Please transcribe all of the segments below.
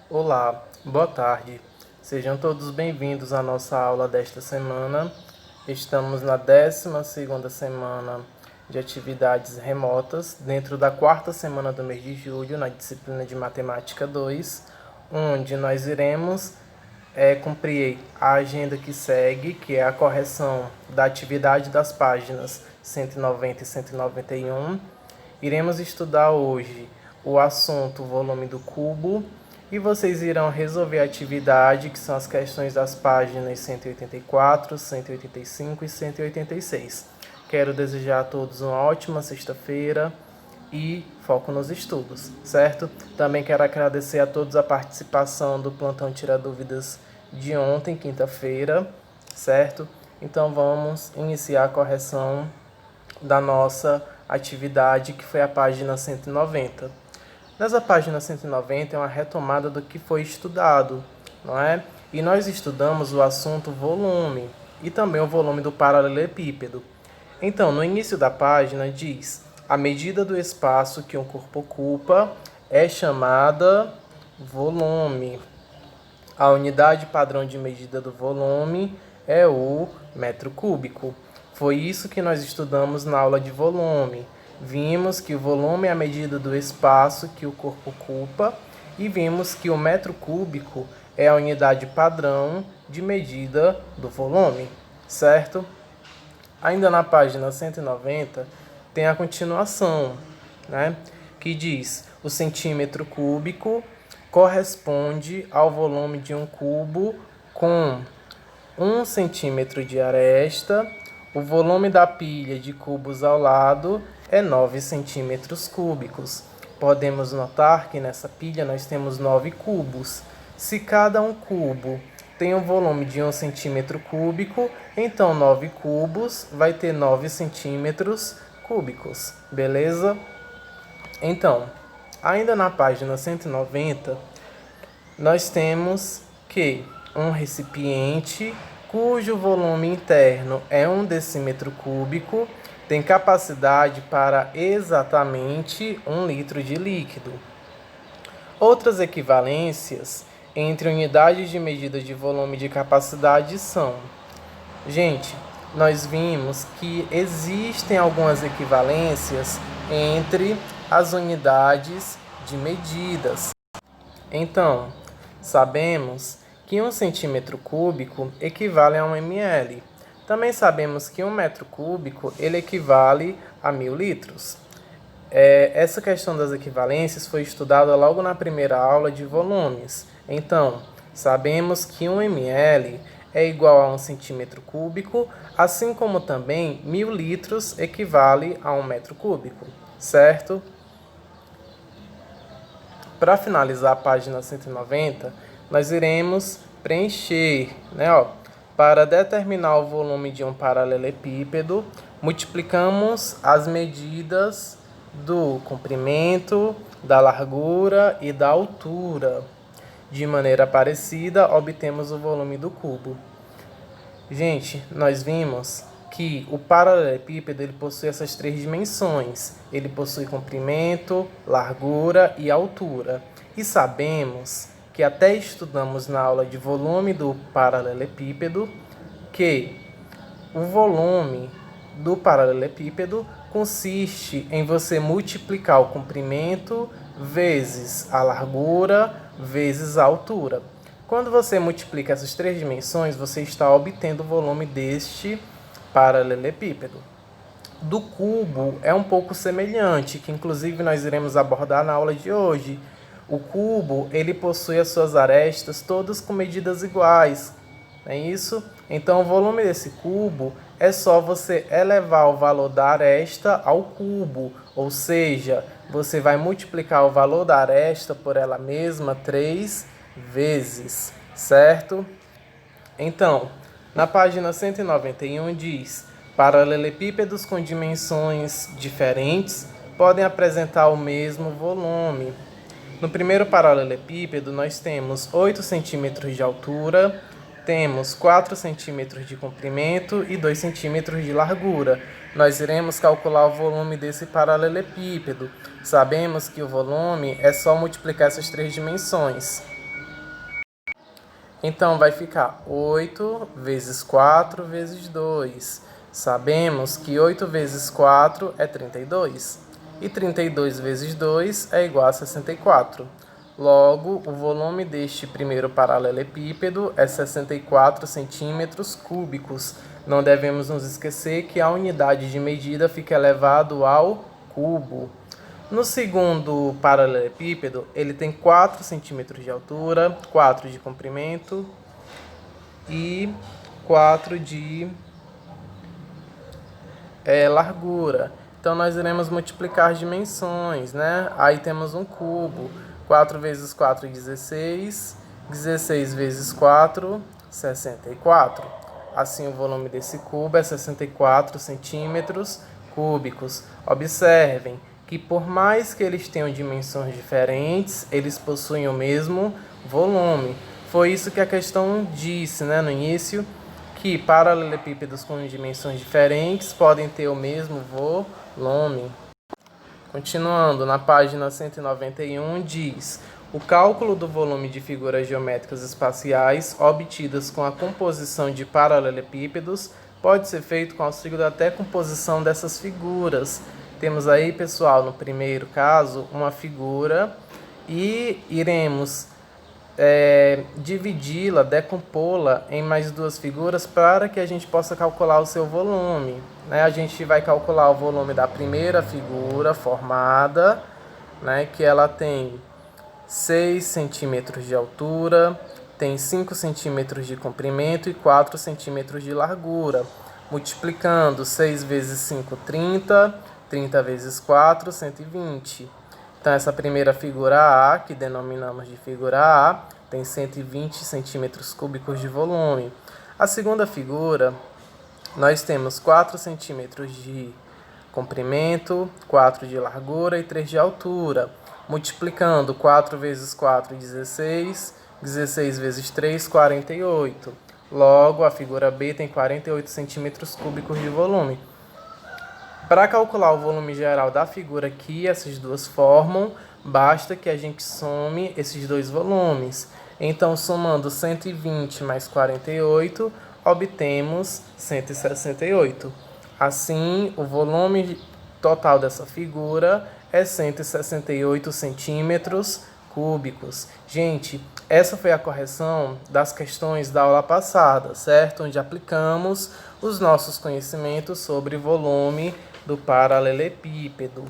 Olá, boa tarde. Sejam todos bem-vindos à nossa aula desta semana. Estamos na 12ª semana de atividades remotas, dentro da 4ª semana do mês de julho, na disciplina de Matemática 2, onde nós iremos cumprir a agenda que segue, que é a correção da atividade das páginas 190 e 191. Iremos estudar hoje o assunto volume do cubo e vocês irão resolver a atividade, que são as questões das páginas 184, 185 e 186. Quero desejar a todos uma ótima sexta-feira e foco nos estudos, certo? Também quero agradecer a todos a participação do Plantão Tira Dúvidas de ontem, quinta-feira, certo? Então vamos iniciar a correção da nossa atividade, que foi a página 190. Nessa página 190 é uma retomada do que foi estudado, não é? E nós estudamos o assunto volume e também o volume do paralelepípedo. Então, no início da página diz: a medida do espaço que um corpo ocupa é chamada volume. A unidade padrão de medida do volume é o metro cúbico. Foi isso que nós estudamos na aula de volume. Vimos que o volume é a medida do espaço que o corpo ocupa e vimos que o metro cúbico é a unidade padrão de medida do volume, certo? Ainda na página 190 tem a continuação, né, que diz: o centímetro cúbico corresponde ao volume de um cubo com 1 centímetro de aresta. O volume da pilha de cubos ao lado é 9 centímetros cúbicos. Podemos notar que nessa pilha nós temos 9 cubos. Se cada um cubo tem um volume de 1 centímetro cúbico, então 9 cubos vai ter 9 centímetros cúbicos, beleza? Então, ainda na página 190, nós temos que um recipiente cujo volume interno é 1 decímetro cúbico tem capacidade para exatamente 1 litro de líquido. Outras equivalências entre unidades de medida de volume e de capacidade são: gente, nós vimos que existem algumas equivalências entre as unidades de medidas. Então, sabemos que 1 centímetro cúbico equivale a 1 ml. Também sabemos que 1 metro cúbico ele equivale a 1000 litros. Essa questão das equivalências foi estudada logo na primeira aula de volumes. Então, sabemos que 1 ml é igual a 1 centímetro cúbico, assim como também 1000 litros equivale a 1 metro cúbico, certo? Para finalizar a página 190, nós iremos preencher, para determinar o volume de um paralelepípedo, multiplicamos as medidas do comprimento, da largura e da altura. De maneira parecida, obtemos o volume do cubo. Gente, nós vimos que o paralelepípedo ele possui essas 3 dimensões. Ele possui comprimento, largura e altura. E sabemos que até estudamos na aula de volume do paralelepípedo que o volume do paralelepípedo consiste em você multiplicar o comprimento vezes a largura vezes a altura. Quando você multiplica essas 3 dimensões, você está obtendo o volume deste paralelepípedo. Do cubo é um pouco semelhante, que inclusive nós iremos abordar na aula de hoje. O cubo ele possui as suas arestas todas com medidas iguais, não é isso? Então o volume desse cubo é só você elevar o valor da aresta ao cubo, ou seja, você vai multiplicar o valor da aresta por ela mesma 3 vezes, certo? Então, na página 191 diz: paralelepípedos com dimensões diferentes podem apresentar o mesmo volume. No primeiro paralelepípedo, nós temos 8 centímetros de altura, temos 4 centímetros de comprimento e 2 centímetros de largura. Nós iremos calcular o volume desse paralelepípedo. Sabemos que o volume é só multiplicar essas 3 dimensões. Então, vai ficar 8 vezes 4 vezes 2. Sabemos que 8 vezes 4 é 32. E 32 vezes 2 é igual a 64. Logo, o volume deste primeiro paralelepípedo é 64 centímetros cúbicos. Não devemos nos esquecer que a unidade de medida fica elevado ao cubo. No segundo paralelepípedo, ele tem 4 centímetros de altura, 4 de comprimento e 4 de largura. Então, nós iremos multiplicar as dimensões, né? Aí temos um cubo. 4 vezes 4, 16. 16 vezes 4, 64. Assim, o volume desse cubo é 64 centímetros cúbicos. Observem que, por mais que eles tenham dimensões diferentes, eles possuem o mesmo volume. Foi isso que a questão disse, né, no início, que paralelepípedos com dimensões diferentes podem ter o mesmo volume. Continuando, na página 191 diz: o cálculo do volume de figuras geométricas espaciais obtidas com a composição de paralelepípedos pode ser feito com auxílio da decomposição dessas figuras. Temos aí, pessoal, no primeiro caso, uma figura e iremos dividi-la, decompô-la em mais duas figuras para que a gente possa calcular o seu volume. Né? A gente vai calcular o volume da primeira figura formada, né? Que ela tem 6 centímetros de altura, tem 5 centímetros de comprimento e 4 centímetros de largura. Multiplicando 6 vezes 5, 30, 30 vezes 4, 120. Então, essa primeira figura A, que denominamos de figura A, tem 120 centímetros cúbicos de volume. A segunda figura, nós temos 4 centímetros de comprimento, 4 de largura e 3 de altura. Multiplicando 4 vezes 4, 16. 16 vezes 3, 48. Logo, a figura B tem 48 centímetros cúbicos de volume. Para calcular o volume geral da figura que essas duas formam, basta que a gente some esses dois volumes. Então, somando 120 mais 48, obtemos 168. Assim, o volume total dessa figura é 168 centímetros cúbicos. Gente, essa foi a correção das questões da aula passada, certo? Onde aplicamos os nossos conhecimentos sobre volume do paralelepípedo.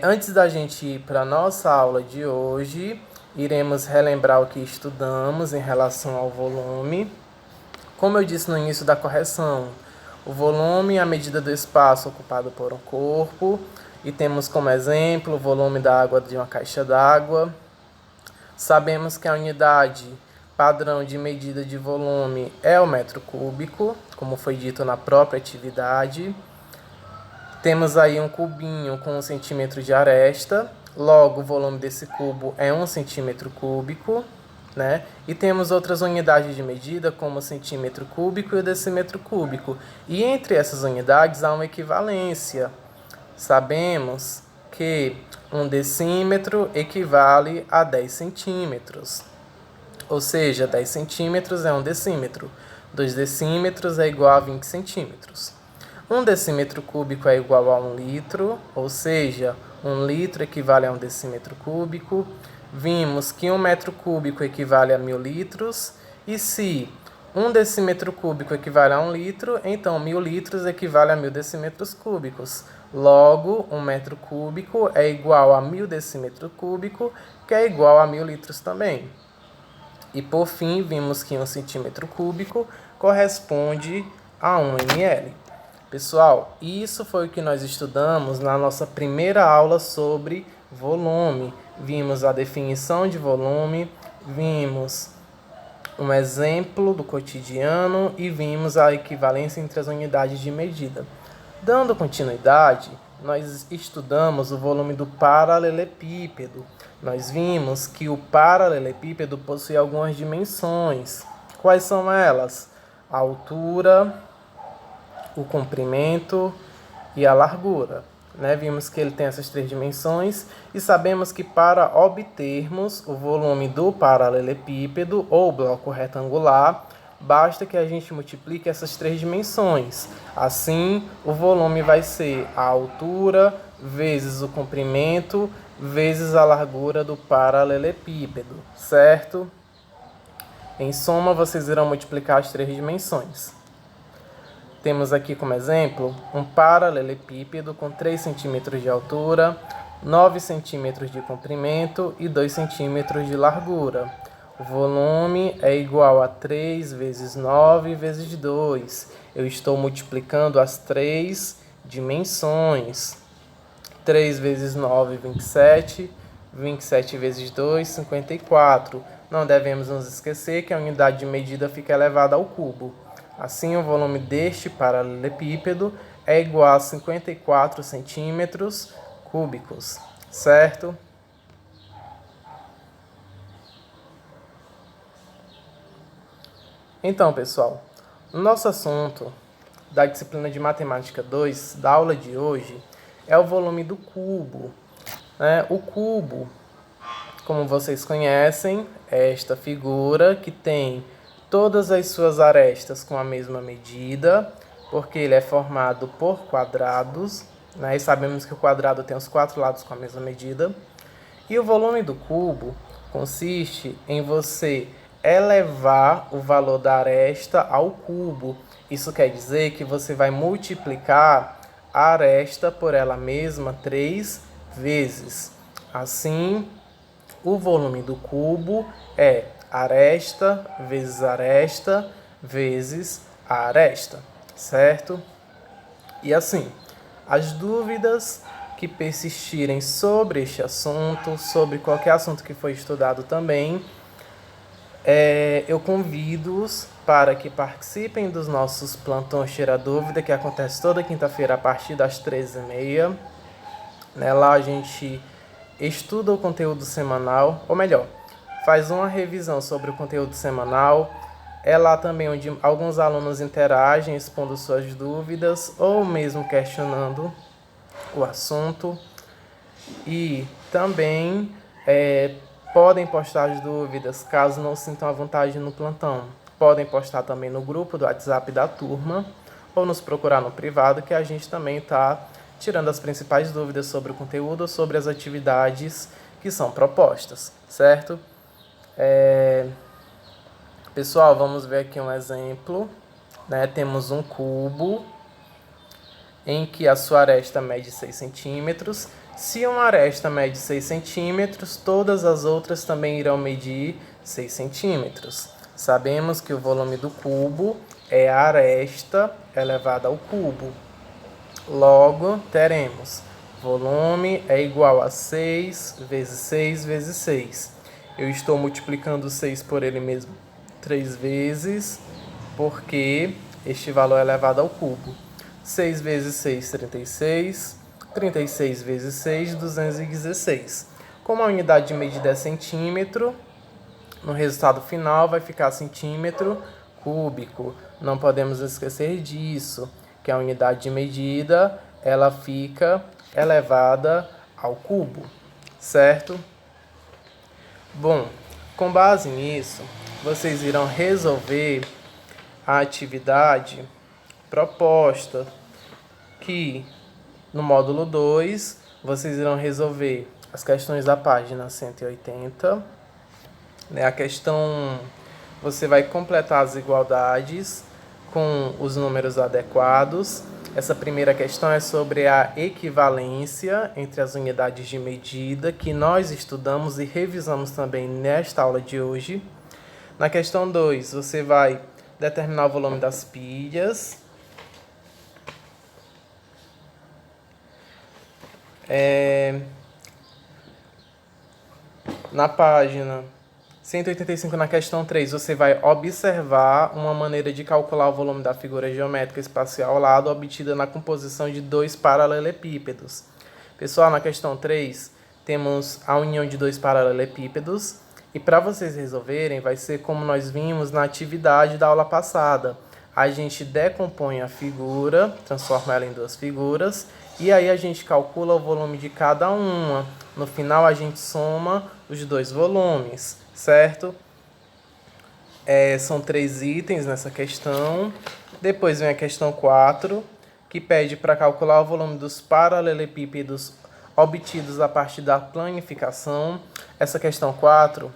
Antes da gente ir para a nossa aula de hoje, iremos relembrar o que estudamos em relação ao volume. Como eu disse no início da correção, o volume é a medida do espaço ocupado por um corpo, e temos como exemplo o volume da água de uma caixa d'água. Sabemos que a unidade padrão de medida de volume é o metro cúbico, como foi dito na própria atividade. Temos aí um cubinho com 1 centímetro de aresta, logo o volume desse cubo é 1 centímetro cúbico, né? E temos outras unidades de medida, como o centímetro cúbico e o decímetro cúbico. E entre essas unidades há uma equivalência. Sabemos que 1 decímetro equivale a 10 centímetros. Ou seja, 10 centímetros é 1 decímetro. 2 decímetros é igual a 20 centímetros. 1 decímetro cúbico é igual a 1 litro, ou seja, 1 litro equivale a 1 decímetro cúbico. Vimos que 1 metro cúbico equivale a 1000 litros, e se 1 decímetro cúbico equivale a 1 litro, então 1000 litros equivale a 1000 decímetros cúbicos. Logo, 1 metro cúbico é igual a 1000 decímetros cúbicos, que é igual a 1000 litros também. E por fim, vimos que 1 centímetro cúbico corresponde a 1 ml. Pessoal, isso foi o que nós estudamos na nossa primeira aula sobre volume. Vimos a definição de volume, vimos um exemplo do cotidiano e vimos a equivalência entre as unidades de medida. Dando continuidade, nós estudamos o volume do paralelepípedo. Nós vimos que o paralelepípedo possui algumas dimensões. Quais são elas? A altura, o comprimento e a largura. né? Vimos que ele tem essas 3 dimensões e sabemos que para obtermos o volume do paralelepípedo ou bloco retangular, basta que a gente multiplique essas 3 dimensões. Assim, o volume vai ser a altura vezes o comprimento vezes a largura do paralelepípedo, certo? Em soma, vocês irão multiplicar as 3 dimensões. Temos aqui como exemplo um paralelepípedo com 3 centímetros de altura, 9 centímetros de comprimento e 2 centímetros de largura. O volume é igual a 3 vezes 9 vezes 2. Eu estou multiplicando as 3 dimensões. 3 vezes 9, 27. 27 vezes 2, 54. Não devemos nos esquecer que a unidade de medida fica elevada ao cubo. Assim, o volume deste paralelepípedo é igual a 54 centímetros cúbicos, certo? Então, pessoal, o nosso assunto da disciplina de Matemática 2, da aula de hoje, é o volume do cubo. O cubo, como vocês conhecem, é esta figura que tem todas as suas arestas com a mesma medida, porque ele é formado por quadrados, né? E sabemos que o quadrado tem os 4 lados com a mesma medida. E o volume do cubo consiste em você elevar o valor da aresta ao cubo. Isso quer dizer que você vai multiplicar a aresta por ela mesma 3 vezes. Assim, o volume do cubo é aresta vezes a aresta, certo? E assim, as dúvidas que persistirem sobre este assunto, sobre qualquer assunto que foi estudado também, eu convido-os para que participem dos nossos plantões Tira Dúvida, que acontece toda quinta-feira a partir das 13h30. Lá a gente estuda o conteúdo semanal, ou melhor, faz uma revisão sobre o conteúdo semanal. É lá também onde alguns alunos interagem, expondo suas dúvidas ou mesmo questionando o assunto. E também podem postar as dúvidas caso não sintam à vontade no plantão. Podem postar também no grupo do WhatsApp da turma ou nos procurar no privado, que a gente também está tirando as principais dúvidas sobre o conteúdo ou sobre as atividades que são propostas, certo? Pessoal, vamos ver aqui um exemplo. Temos um cubo em que a sua aresta mede 6 centímetros. Se uma aresta mede 6 centímetros, todas as outras também irão medir 6 centímetros. Sabemos que o volume do cubo é a aresta elevada ao cubo. Logo, teremos volume é igual a 6 vezes 6 vezes 6. Eu estou multiplicando 6 por ele mesmo 3 vezes, porque este valor é elevado ao cubo. 6 vezes 6, 36. 36 vezes 6, 216. Como a unidade de medida é centímetro, no resultado final vai ficar centímetro cúbico. Não podemos esquecer disso, que a unidade de medida ela fica elevada ao cubo, certo? Bom, com base nisso, vocês irão resolver a atividade proposta, que no módulo 2 vocês irão resolver as questões da página 180. A questão, você vai completar as igualdades com os números adequados. Essa primeira questão é sobre a equivalência entre as unidades de medida, que nós estudamos e revisamos também nesta aula de hoje. Na questão 2, você vai determinar o volume das pilhas. Na página 185, na questão 3, você vai observar uma maneira de calcular o volume da figura geométrica espacial ao lado, obtida na composição de 2 paralelepípedos. Pessoal, na questão 3, temos a união de 2 paralelepípedos, e para vocês resolverem, vai ser como nós vimos na atividade da aula passada. A gente decompõe a figura, transforma ela em 2 figuras, e aí a gente calcula o volume de cada uma. No final a gente soma os dois volumes, certo? São 3 itens nessa questão. Depois vem a questão 4, que pede para calcular o volume dos paralelepípedos obtidos a partir da planificação. Essa questão 4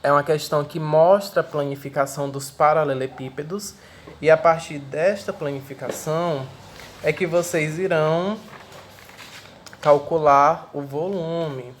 é uma questão que mostra a planificação dos paralelepípedos, e a partir desta planificação é que vocês irão calcular o volume,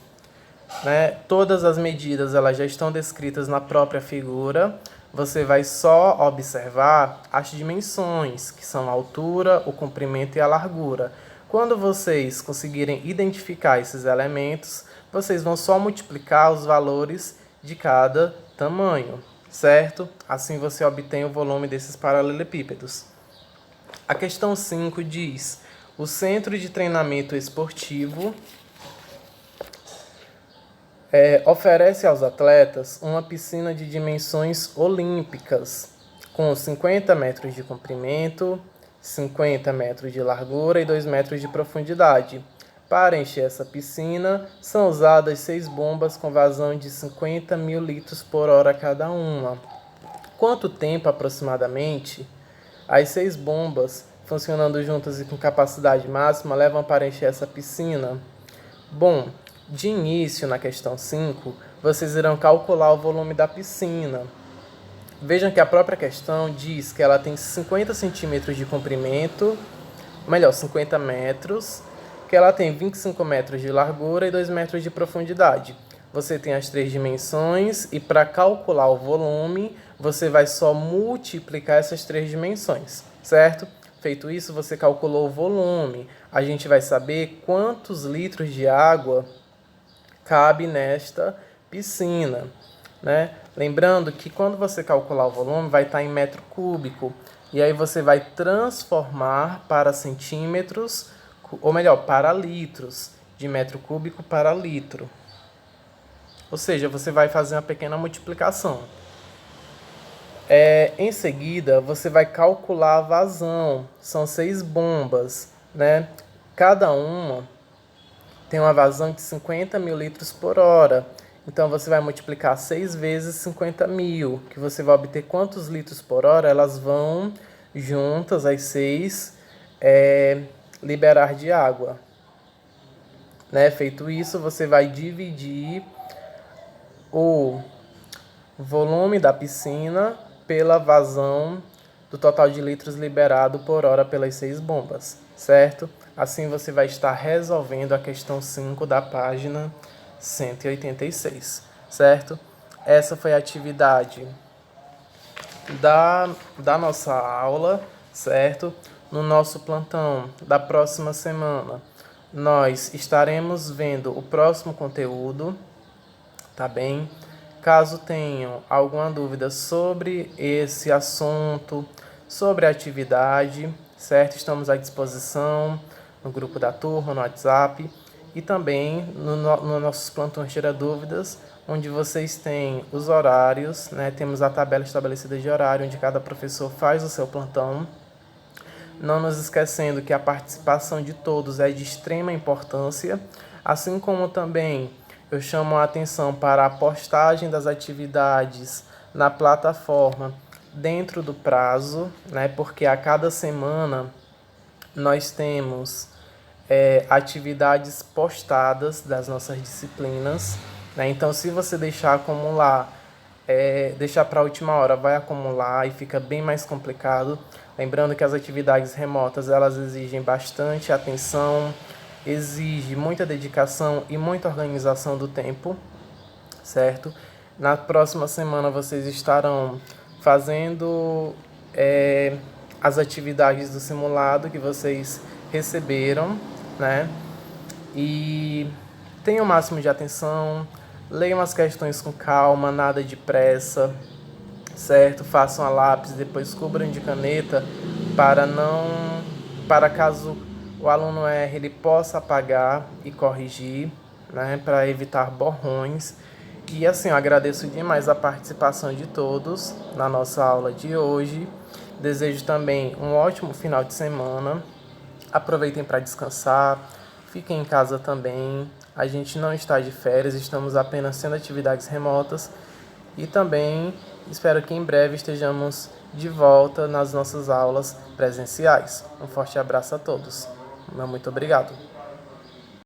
né? Todas as medidas elas já estão descritas na própria figura. Você vai só observar as dimensões, que são a altura, o comprimento e a largura. Quando vocês conseguirem identificar esses elementos, vocês vão só multiplicar os valores de cada tamanho, certo? Assim você obtém o volume desses paralelepípedos. A questão 5 diz: o centro de treinamento esportivo oferece aos atletas uma piscina de dimensões olímpicas, com 50 metros de comprimento, 50 metros de largura e 2 metros de profundidade. Para encher essa piscina, são usadas 6 bombas com vazão de 50 mil litros por hora cada uma. Quanto tempo, aproximadamente, as 6 bombas, funcionando juntas e com capacidade máxima, levam para encher essa piscina? Bom, de início, na questão 5, vocês irão calcular o volume da piscina. Vejam que a própria questão diz que ela tem 50 centímetros de comprimento, 50 metros, que ela tem 25 metros de largura e 2 metros de profundidade. Você tem as 3 dimensões e para calcular o volume, você vai só multiplicar essas 3 dimensões, certo? Feito isso, você calculou o volume. A gente vai saber quantos litros de água cabe nesta piscina, né? Lembrando que quando você calcular o volume, vai estar em metro cúbico. E aí você vai transformar para centímetros, ou melhor, para litros, de metro cúbico para litro. Ou seja, você vai fazer uma pequena multiplicação. Em seguida, você vai calcular a vazão. São 6 bombas, né? Cada uma tem uma vazão de 50 mil litros por hora. Então, você vai multiplicar 6 vezes 50 mil, que você vai obter quantos litros por hora elas vão juntas, as 6, liberar de água. Né? Feito isso, você vai dividir o volume da piscina pela vazão do total de litros liberado por hora pelas 6 bombas, certo? Assim você vai estar resolvendo a questão 5 da página 186, certo? Essa foi a atividade da nossa aula, certo? No nosso plantão da próxima semana, nós estaremos vendo o próximo conteúdo, tá bem? Caso tenham alguma dúvida sobre esse assunto, sobre a atividade, certo? Estamos à disposição no grupo da turma, no WhatsApp, e também no nossos plantões Tira Dúvidas, onde vocês têm os horários, né? Temos a tabela estabelecida de horário, onde cada professor faz o seu plantão. Não nos esquecendo que a participação de todos é de extrema importância, assim como também eu chamo a atenção para a postagem das atividades na plataforma dentro do prazo, né? Porque a cada semana nós temos atividades postadas das nossas disciplinas, né? Então, se você deixar acumular, deixar para a última hora, vai acumular e fica bem mais complicado. Lembrando que as atividades remotas, elas exigem bastante atenção, exige muita dedicação e muita organização do tempo, certo? Na próxima semana vocês estarão fazendo as atividades do simulado que vocês receberam, né? E tenham o máximo de atenção, leiam as questões com calma, nada de pressa, certo? Façam a lápis, depois cubram de caneta para caso o aluno erre, ele possa apagar e corrigir, né? Para evitar borrões. E assim, eu agradeço demais a participação de todos na nossa aula de hoje. Desejo também um ótimo final de semana. Aproveitem para descansar, fiquem em casa também. A gente não está de férias, estamos apenas tendo atividades remotas e também espero que em breve estejamos de volta nas nossas aulas presenciais. Um forte abraço a todos. Muito obrigado.